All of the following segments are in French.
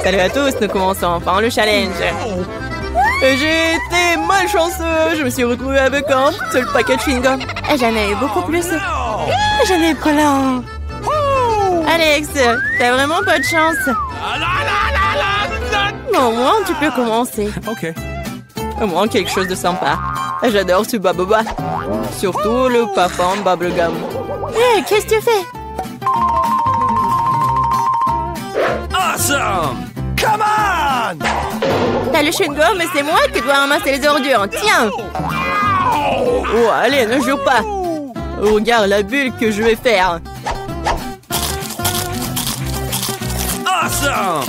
Salut à tous, nous commençons enfin le challenge. J'ai été malchanceux. Je me suis retrouvée avec un seul paquet de chewing-gum. J'en ai eu beaucoup plus. J'en ai plein. Alex, t'as vraiment pas de chance. Au moins, tu peux commencer. Ok. Au moins, quelque chose de sympa. J'adore ce baboba. Surtout le parfum bubblegum. Hé, qu'est-ce que tu fais? Awesome! Come on! T'as le chewing-gum, mais c'est moi qui dois ramasser les ordures. Tiens! Oh, allez, ne jure pas. Regarde la bulle que je vais faire. Awesome!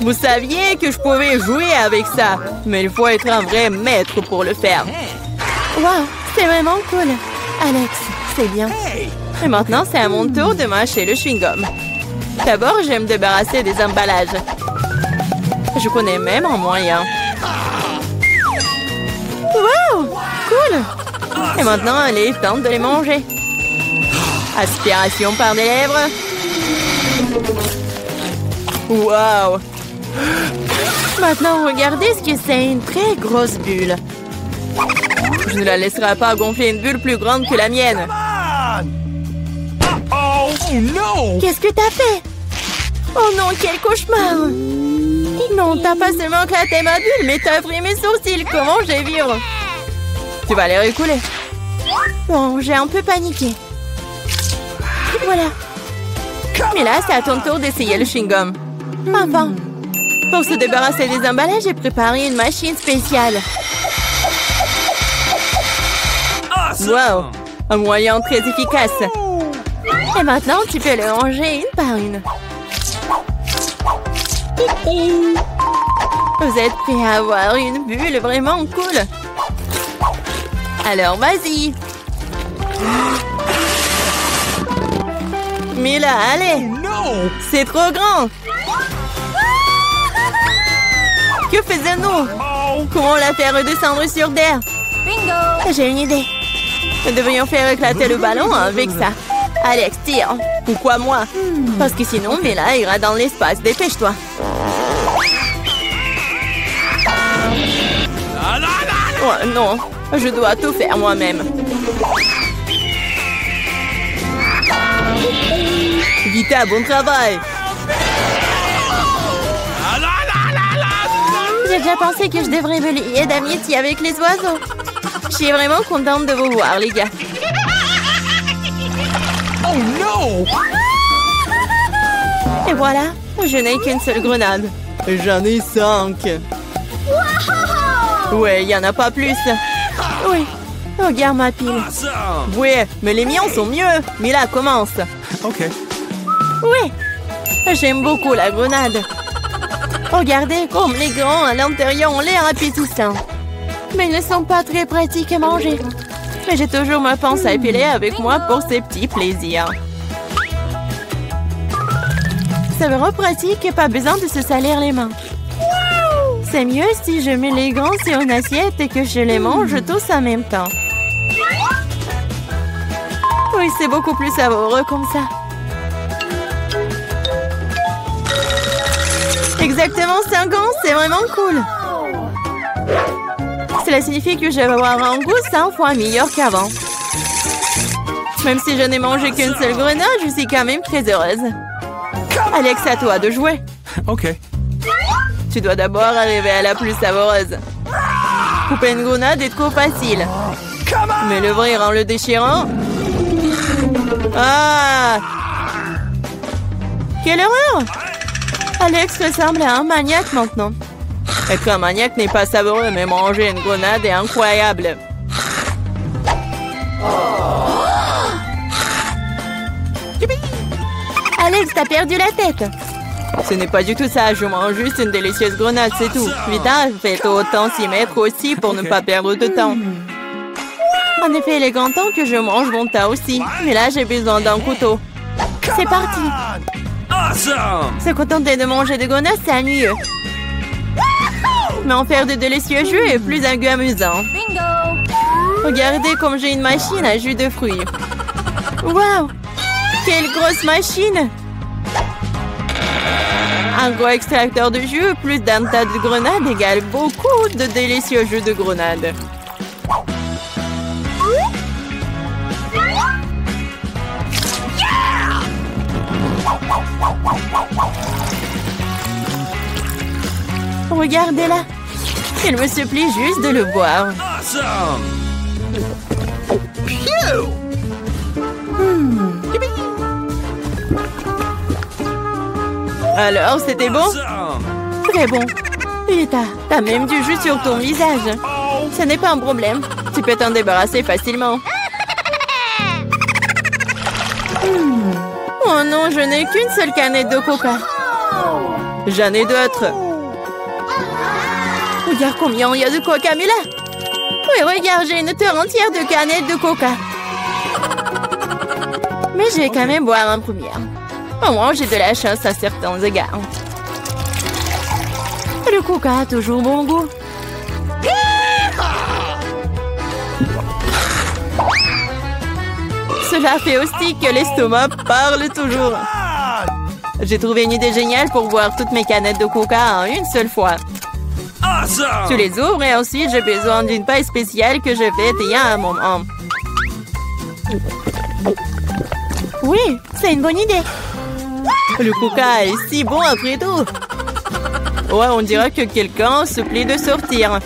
Vous saviez que je pouvais jouer avec ça, mais il faut être un vrai maître pour le faire. Wow, c'est vraiment cool. Alex, c'est bien. Et maintenant, c'est à mon tour de mâcher le chewing-gum. D'abord, je vais me débarrasser des emballages. Je connais même un moyen. Wow, cool. Et maintenant, il est temps de les manger. Aspiration par des lèvres. Wow. Maintenant, regardez ce que c'est, une très grosse bulle. Je ne la laisserai pas gonfler une bulle plus grande que la mienne. Oh no! Qu'est-ce que t'as fait? Oh non, quel cauchemar! Non, t'as pas seulement éclaté ma bulle, mais t'as pris mes sourcils. Comment je vais vivre? Tu vas les récouler. Bon, j'ai un peu paniqué. Voilà. Mais là, c'est à ton tour d'essayer le chewing-gum. Enfin. Pour se débarrasser des emballages, j'ai préparé une machine spéciale. Wow! Un moyen très efficace. Et maintenant, tu peux le ranger une par une. Vous êtes prêts à avoir une bulle vraiment cool? Alors, vas-y. Mais là, allez. C'est trop grand. Que faisons-nous? Comment la faire redescendre sur terre? Bingo! J'ai une idée. Nous devrions faire éclater le ballon avec ça. Alex, tire. Pourquoi moi? Parce que sinon, Mila ira dans l'espace. Dépêche-toi. Oh non, je dois tout faire moi-même. Vita, bon travail. J'ai déjà pensé que je devrais me lier d'amitié avec les oiseaux. Je suis vraiment contente de vous voir, les gars. Oh no! Et voilà, je n'ai qu'une seule grenade. J'en ai 5. Ouais, il n'y en a pas plus. Oui, regarde ma pile. Awesome! Ouais, mais les miens sont mieux. Mila, commence. Ok. Oui, j'aime beaucoup la grenade. Regardez comme les grands à l'intérieur ont l'air appétissants. Mais ils ne sont pas très pratiques à manger. Mais j'ai toujours ma pince à épiler avec moi pour ces petits plaisirs. C'est vraiment pratique et pas besoin de se salir les mains. C'est mieux si je mets les grands sur une assiette et que je les mange tous en même temps. Oui, c'est beaucoup plus savoureux comme ça. Exactement 5 ans, c'est vraiment cool. Cela signifie que je vais avoir un goût 100 fois meilleur qu'avant. Même si je n'ai mangé qu'une seule grenade, je suis quand même très heureuse. Alex, à toi de jouer. Ok. Tu dois d'abord arriver à la plus savoureuse. Couper une grenade est trop facile. Mais l'ouvrir en le déchirant... Ah! Quelle horreur! Alex ressemble à un maniaque maintenant. Être un maniaque n'est pas savoureux, mais manger une grenade est incroyable. Alex, t'as perdu la tête. Ce n'est pas du tout ça, je mange juste une délicieuse grenade, c'est tout. Vita, faites autant s'y mettre aussi pour ne pas perdre de temps. En effet, il est grand temps que je mange mon tas aussi. Mais là, j'ai besoin d'un couteau. C'est parti. Awesome! Se contenter de manger des grenades, c'est ennuyeux. Mais en faire de délicieux jus est plus un goût amusant. Regardez comme j'ai une machine à jus de fruits. Waouh! Quelle grosse machine! Un gros extracteur de jus plus d'un tas de grenades égale beaucoup de délicieux jus de grenades. Regardez-la! Il me supplie juste de le boire. Awesome! Alors, c'était bon? Awesome! Très bon. Et t'as même du jus sur ton visage. Ce n'est pas un problème. Tu peux t'en débarrasser facilement. Oh non, je n'ai qu'une seule canette de coca. J'en ai d'autres. Regarde combien il y a de coca, mais là. Oui, regarde, j'ai une terre entière de canettes de coca. Mais je vais quand même boire en première. Au moins, j'ai de la chance à certains égards. Le coca a toujours bon goût. Cela fait aussi que l'estomac parle toujours. J'ai trouvé une idée géniale pour boire toutes mes canettes de coca en une seule fois. Awesome! Tu les ouvres et ensuite j'ai besoin d'une paille spéciale que je vais essayer à un moment. Oui, c'est une bonne idée. Le coca est si bon après tout. Ouais, on dirait que quelqu'un se plaît de sortir.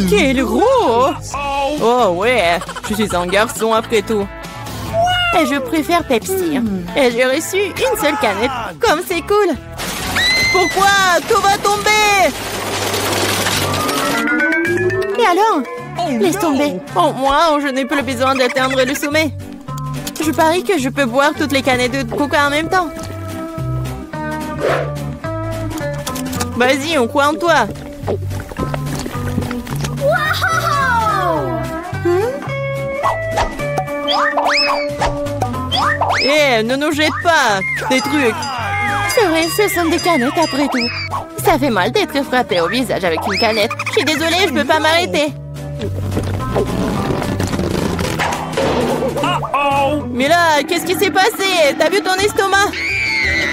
Quel gros! Oh ouais, je suis un garçon après tout. Et je préfère Pepsi. Et j'ai reçu une seule canette. Comme c'est cool. Pourquoi? Tout va tomber! Et alors? Laisse tomber. Oh, moi, je n'ai plus besoin d'atteindre le sommet. Je parie que je peux boire toutes les canettes de coca en même temps. Vas-y, on croit en toi. Eh, ne nous jette pas des trucs. C'est vrai, ce sont des canettes après tout. Ça fait mal d'être frappé au visage avec une canette. Je suis désolée, je peux pas m'arrêter. Mais là, qu'est-ce qui s'est passé? T'as vu ton estomac?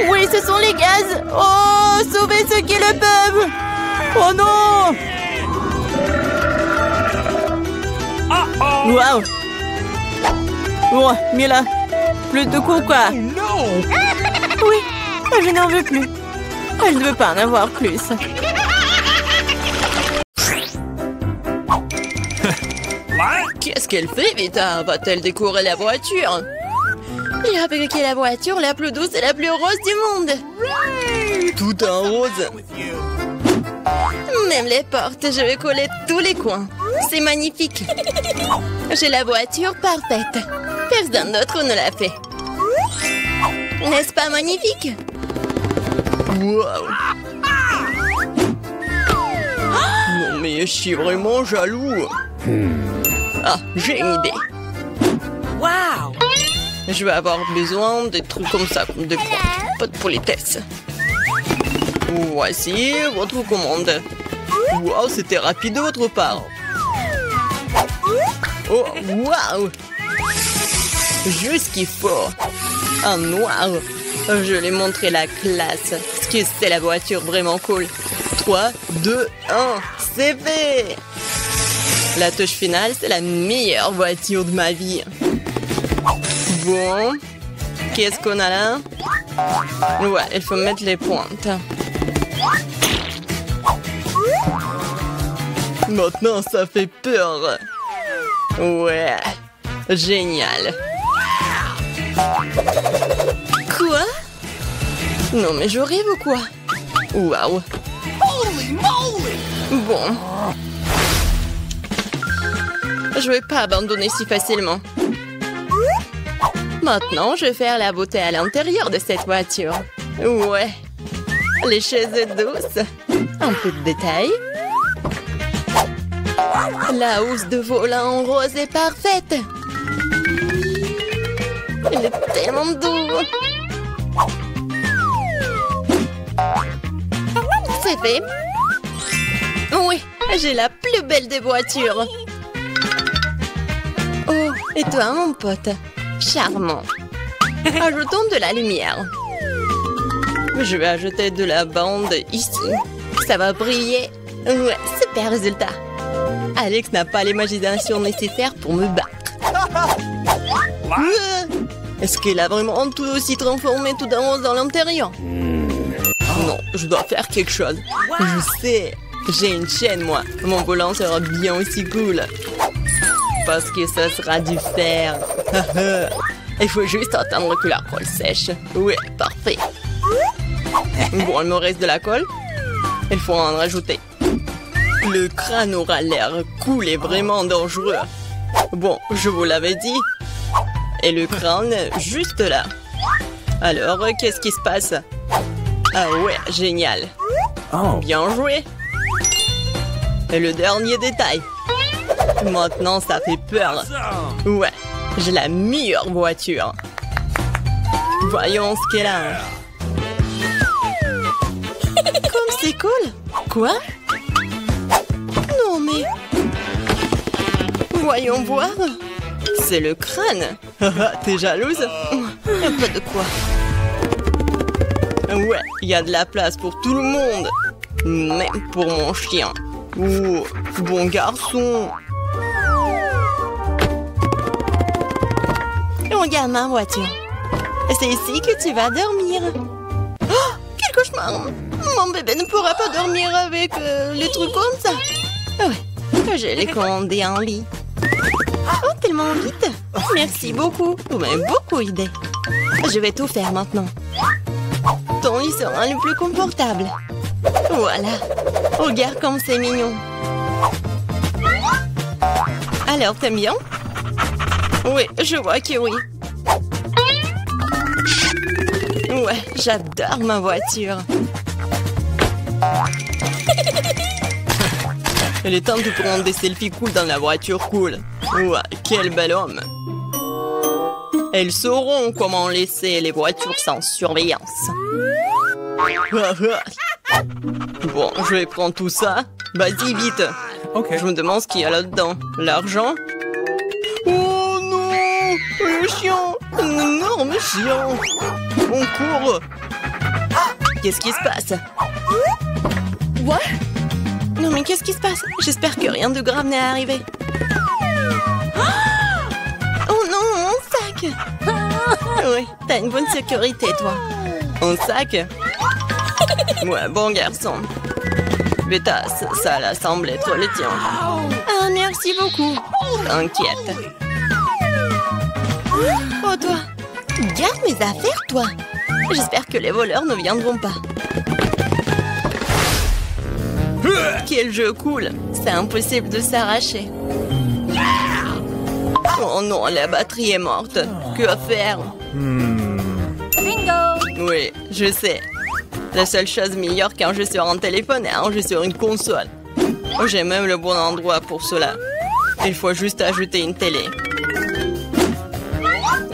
Oui, ce sont les gaz. Oh, sauvez ceux qui le peuvent. Oh non. Waouh. Oh, Mila, plus de coca. Oui, je n'en veux plus. Je ne veux pas en avoir plus. Qu'est-ce qu'elle fait, Vita? Va-t-elle décorer la voiture? J'ai fabriqué la voiture la plus douce et la plus rose du monde. Tout en rose. Même les portes, je vais coller tous les coins. C'est magnifique. J'ai la voiture parfaite. Personne d'autre ne l'a fait. N'est-ce pas magnifique? Wow. Non mais je suis vraiment jaloux. Ah, j'ai une idée. Wow. Je vais avoir besoin de trucs comme ça, comme des potes pour les tests. Voici votre commande. Wow, c'était rapide de votre part. Oh, wow. Juste ce qu'il faut. En noir. Je vais montrer la classe. Parce que c'est la voiture vraiment cool. 3, 2, 1. C'est fait. La touche finale, c'est la meilleure voiture de ma vie. Bon. Qu'est-ce qu'on a là? Ouais, il faut mettre les pointes. Maintenant, ça fait peur. Ouais. Génial. Quoi? Non, mais je rêve ou quoi? Waouh. Bon. Je vais pas abandonner si facilement. Maintenant, je vais faire la beauté à l'intérieur de cette voiture. Ouais. Les chaises douces. Un peu de détail. La housse de volant en rose est parfaite. Il est tellement doux. C'est fait. Oui, j'ai la plus belle des voitures. Oh, et toi, mon pote? Charmant. Ajoutons de la lumière. Je vais ajouter de la bande ici. Ça va briller. Ouais, super résultat. Alex n'a pas l'imagination nécessaire pour me battre. Est-ce qu'il a vraiment tout aussi transformé tout en rose dans l'intérieur? Non, je dois faire quelque chose. Je sais, j'ai une chaîne, moi. Mon volant sera bien aussi cool. Parce que ça sera du fer. Il faut juste attendre que la colle sèche. Oui, parfait. Bon, il me reste de la colle. Il faut en rajouter. Le crâne aura l'air cool et vraiment dangereux. Bon, je vous l'avais dit. Et le crâne, juste là. Alors, qu'est-ce qui se passe? Ah ouais, génial. Bien joué. Et le dernier détail. Maintenant, ça fait peur. Ouais, j'ai la meilleure voiture. Voyons ce qu'elle a. Comme c'est cool. Quoi? Non mais... Voyons voir. C'est le crâne. T'es jalouse? Pas de quoi. Ouais, il y a de la place pour tout le monde. Même pour mon chien. Oh, bon garçon. Regarde ma voiture. C'est ici que tu vas dormir. Oh, quel cauchemar. Mon bébé ne pourra pas dormir avec les trucs comme ça. Ouais, je l'ai commandé en lit. Oh, tellement vite. Merci beaucoup. Vous m'avez beaucoup aidé. Je vais tout faire maintenant. Ton lit sera le plus confortable. Voilà. Regarde comme c'est mignon. Alors, t'aimes bien? Oui, je vois que oui. Ouais, j'adore ma voiture. Il est temps de prendre des selfies cool dans la voiture cool. Ouais, quel bel homme. Elles sauront comment laisser les voitures sans surveillance. Bon, je vais prendre tout ça. Vas-y, vite. Ok. Je me demande ce qu'il y a là-dedans. L'argent? Oh non! Le chien! Un énorme chien! On court! Qu'est-ce qui se passe? What? Non mais qu'est-ce qui se passe? J'espère que rien de grave n'est arrivé. Oh non, mon sac! Oui, t'as une bonne sécurité, toi. Un sac? Ouais, bon garçon. Vita, ça là semble être le tien. Ah, merci beaucoup. T'inquiète. Oh, toi. Garde mes affaires, toi. J'espère que les voleurs ne viendront pas. Quel jeu cool. C'est impossible de s'arracher. Oh non, la batterie est morte. Que faire? Bingo! Oui, je sais. La seule chose meilleure quand je suis en téléphone est un jeu sur une console. J'ai même le bon endroit pour cela. Il faut juste ajouter une télé.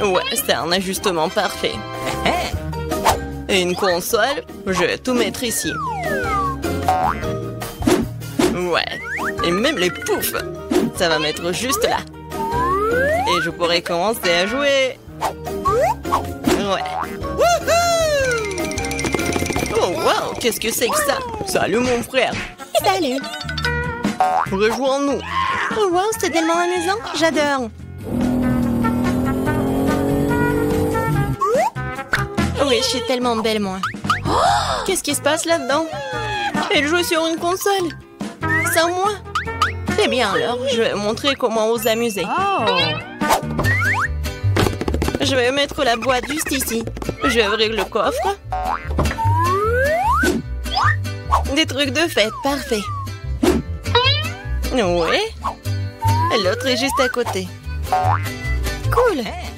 Ouais, c'est un ajustement parfait. Et une console, je vais tout mettre ici. Ouais, et même les poufs, ça va mettre juste là. Et je pourrais commencer à jouer. Ouais. Oh wow, qu'est-ce que c'est que ça? Salut mon frère. Salut. Rejoins-nous. Oh wow, c'est tellement amusant, j'adore. Oui, je suis tellement belle, moi. Qu'est-ce qui se passe là-dedans? Elle joue sur une console. Sans moi? C'est bien alors, je vais montrer comment vous amuser. Je vais mettre la boîte juste ici. Je vais ouvrir le coffre. Des trucs de fête, parfait. Oui. L'autre est juste à côté. Cool. Ouais.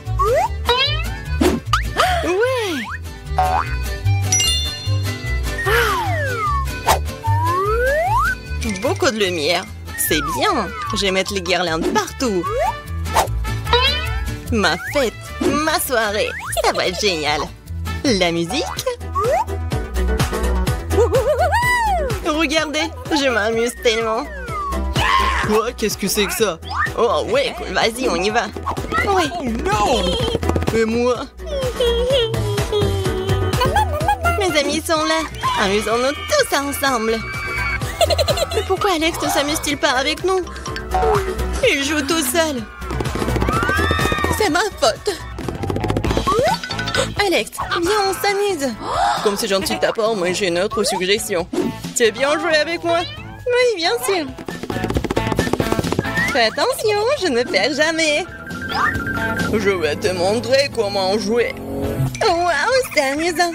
Beaucoup de lumière. C'est bien. Je vais mettre les guirlandes partout. Ma fête, ma soirée. Ça va être génial. La musique. Regardez, je m'amuse tellement. Quoi? Qu'est-ce que c'est que ça? Oh ouais, cool, vas-y, on y va. Ouais. Oh non! Et moi? Mes amis sont là. Amusons-nous tous ensemble. Mais pourquoi Alex ne s'amuse-t-il pas avec nous? Il joue tout seul. C'est ma faute. Alex, viens, on s'amuse. Comme c'est gentil de ta part, moi j'ai une autre suggestion. Tu veux bien jouer avec moi? Oui, bien sûr. Fais attention, je ne perds jamais. Je vais te montrer comment jouer. Waouh, c'est amusant.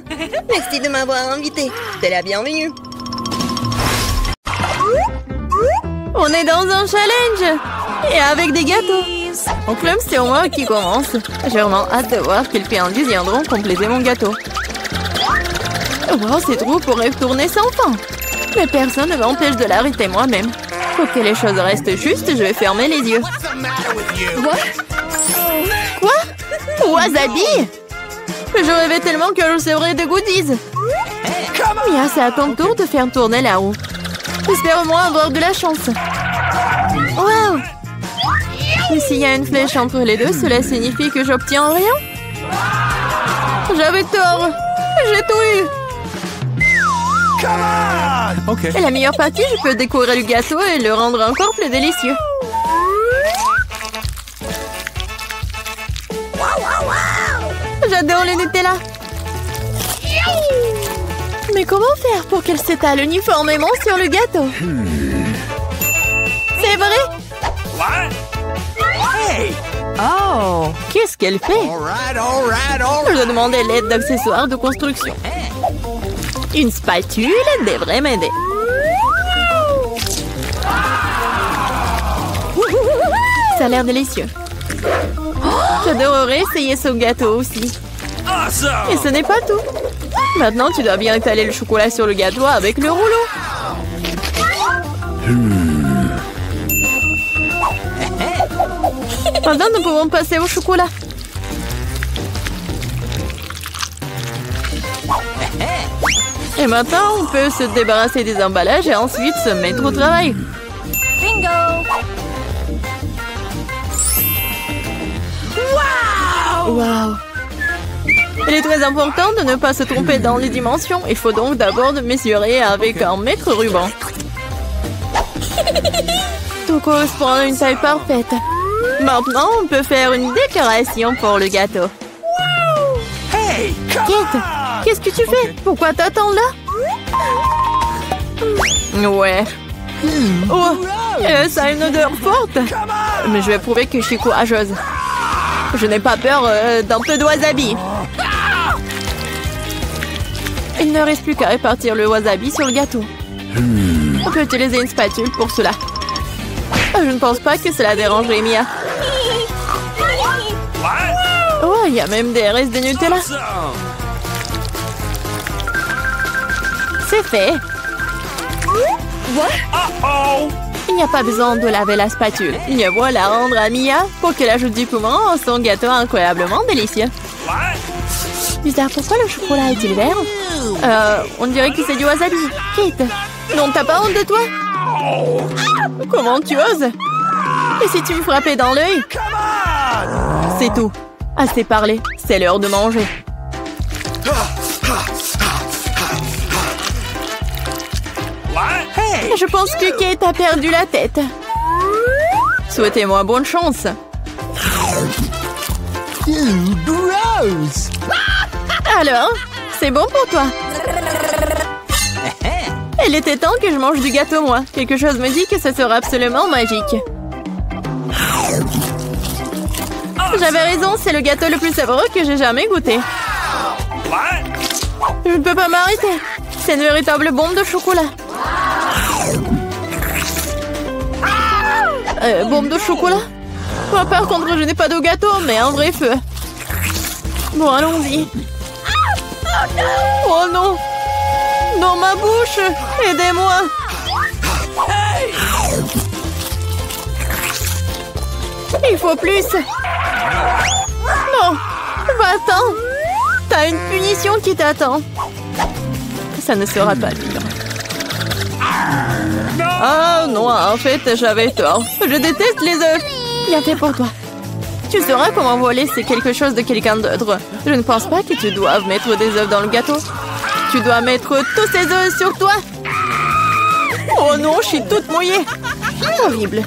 Merci de m'avoir invité. T'es la bienvenue. On est dans un challenge. Et avec des gâteaux. En club, c'est moi qui commence. J'ai vraiment hâte de voir quels friandises viendront compléter mon gâteau. Wow, c'est trop pour retourner sans fin. Mais personne ne m'empêche de l'arrêter moi-même. Pour que les choses restent justes, je vais fermer les yeux. Quoi? Wasabi? Je rêvais tellement que je recevrais des goodies. Mia, c'est à ton tour de faire tourner la roue. J'espère au moins avoir de la chance. Waouh! Mais s'il y a une flèche entre les deux, cela signifie que j'obtiens rien? J'avais tort. J'ai tout eu. Okay. Et la meilleure partie, je peux décorer le gâteau et le rendre encore plus délicieux. J'adore le Nutella. Mais comment faire pour qu'elle s'étale uniformément sur le gâteau? C'est vrai? What? Hey! Oh! Qu'est-ce qu'elle fait? Je dois demander l'aide d'accessoires de construction. Une spatule devrait m'aider. Ça a l'air délicieux. J'adorerais essayer ce gâteau aussi. Awesome! Et ce n'est pas tout. Maintenant, tu dois bien étaler le chocolat sur le gâteau avec le rouleau. Maintenant, nous pouvons passer au chocolat. Et maintenant, on peut se débarrasser des emballages et ensuite se mettre au travail. Bingo! Wow! Il est très important de ne pas se tromper dans les dimensions. Il faut donc d'abord mesurer avec un mètre ruban. Tout correspond à une taille parfaite. Maintenant, on peut faire une décoration pour le gâteau. Hey! Kate, qu'est-ce que tu fais? Pourquoi t'attends là? Ouais. Oh, ça a une odeur forte. Mais je vais prouver que je suis courageuse. Je n'ai pas peur d'un peu de wasabi. Il ne reste plus qu'à répartir le wasabi sur le gâteau. On peut utiliser une spatule pour cela. Je ne pense pas que cela dérangerait Mia. Oh, il y a même des restes de Nutella. Awesome! C'est fait. Uh-oh! Il n'y a pas besoin de laver la spatule. Mieux vaut la rendre à Mia pour qu'elle ajoute du piment à son gâteau incroyablement délicieux. What? Bizarre, pourquoi le chocolat est-il vert? On dirait que c'est du wasabi. Kate, non, t'as pas honte de toi? Comment tu oses? Et si tu me frappais dans l'œil? C'est tout. Assez parlé, c'est l'heure de manger. What? Hey! Je pense que Kate a perdu la tête. Souhaitez-moi bonne chance. Gross! Alors, c'est bon pour toi? Il était temps que je mange du gâteau, moi. Quelque chose me dit que ce sera absolument magique. J'avais raison, c'est le gâteau le plus savoureux que j'ai jamais goûté. What? Je ne peux pas m'arrêter. C'est une véritable bombe de chocolat. Bombe de chocolat? Moi, par contre, je n'ai pas de gâteau, mais un vrai feu. Bon, allons-y. Oh non! Dans ma bouche! Aidez-moi! Hey! Il faut plus! Non! Va-t'en! T'as une punition qui t'attend! Ça ne sera pas dur. Ah non, en fait, j'avais tort. Je déteste les œufs! Bien fait pour toi. Tu sauras comment voler, c'est quelque chose de quelqu'un d'autre. Je ne pense pas que tu doives mettre des œufs dans le gâteau. Tu dois mettre tous ces œufs sur toi. Oh non, je suis toute mouillée. Horrible.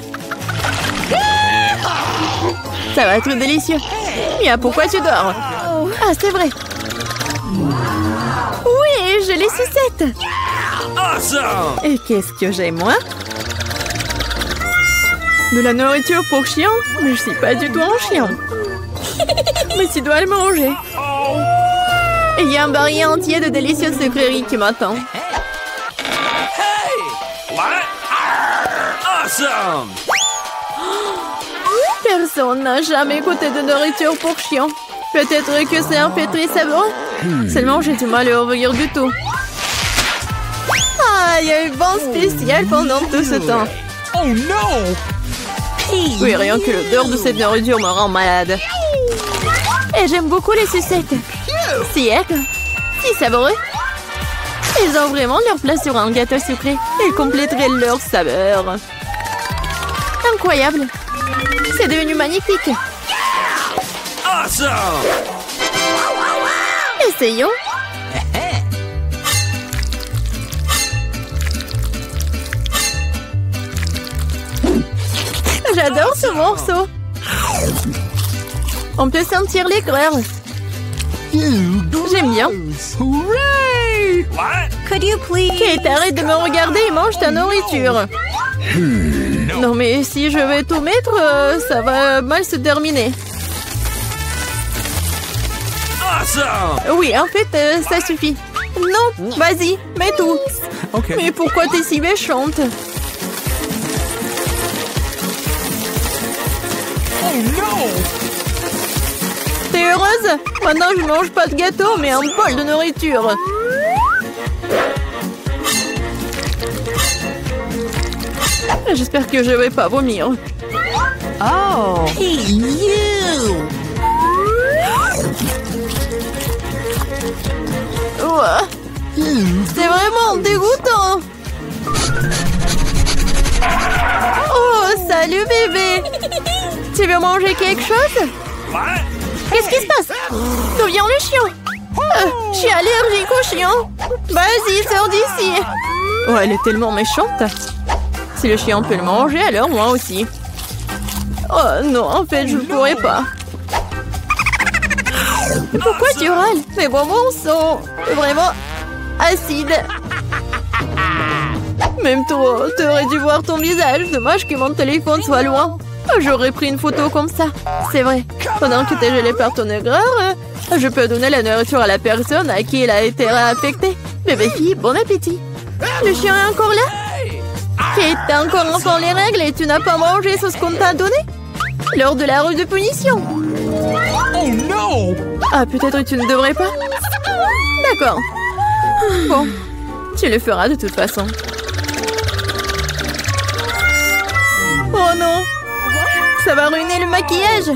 Ça va être délicieux. Mia, pourquoi tu dors? Ah, c'est vrai. Oui, je les sucette. Awesome! Et qu'est-ce que j'ai, moi? De la nourriture pour chien? Mais je suis pas du tout un chien. Mais tu dois le manger. Et il y a un baril entier de délicieuses sucreries qui m'attend. Hey! What? Awesome! Personne n'a jamais goûté de nourriture pour chien. Peut-être que c'est un peu très savoureux. Seulement, j'ai du mal à ouvrir du tout. Ah, il y a eu bon spécial pendant tout ce temps. Oh non! Oui, rien que l'odeur de cette nourriture me rend malade. Et j'aime beaucoup les sucettes. Si savoureux. Ils ont vraiment leur place sur un gâteau sucré. Ils compléteraient leur saveur. Incroyable. C'est devenu magnifique. Awesome! Essayons. J'adore ce morceau. On peut sentir l'aigreur. J'aime bien. What? Could you please... Kate, arrête de me regarder et mange ta nourriture. Non, mais si je vais tout mettre, ça va mal se terminer. Awesome! Oui, en fait, ça suffit. Non, vas-y, mets tout. Okay. Mais pourquoi t'es si méchante? Oh no! T'es heureuse? Maintenant, je mange pas de gâteau, mais un bol de nourriture. J'espère que je vais pas vomir. Oh! Hey, you! Ouah. C'est vraiment dégoûtant. Oh, salut bébé. Tu veux manger quelque chose? What? Qu'est-ce qui se passe? D'où vient le chien? Je suis allergique au chien. Vas-y, sors d'ici. Oh, elle est tellement méchante. Si le chien peut le manger, alors moi aussi. Oh non, en fait, je ne pourrais pas. Mais pourquoi tu râles? Mes bonbons sont vraiment acides. Même trop, t'aurais dû voir ton visage. Dommage que mon téléphone soit loin. J'aurais pris une photo comme ça. C'est vrai. Pendant que t'es gelé par ton aigreur, je peux donner la nourriture à la personne à qui elle a été réaffectée. Bébé fille, bon appétit. Le chien est encore là? Kate, t'as encore enfant les règles et tu n'as pas mangé ce qu'on t'a donné? Lors de la rue de punition. Oh no! Ah, peut-être tu ne devrais pas? D'accord. Bon, tu le feras de toute façon. Oh non! Ça va ruiner le maquillage!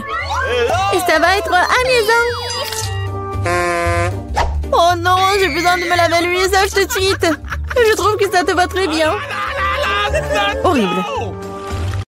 Et ça va être amusant! Oh non, j'ai besoin de me laver le visage tout de suite! Je trouve que ça te va très bien. Horrible.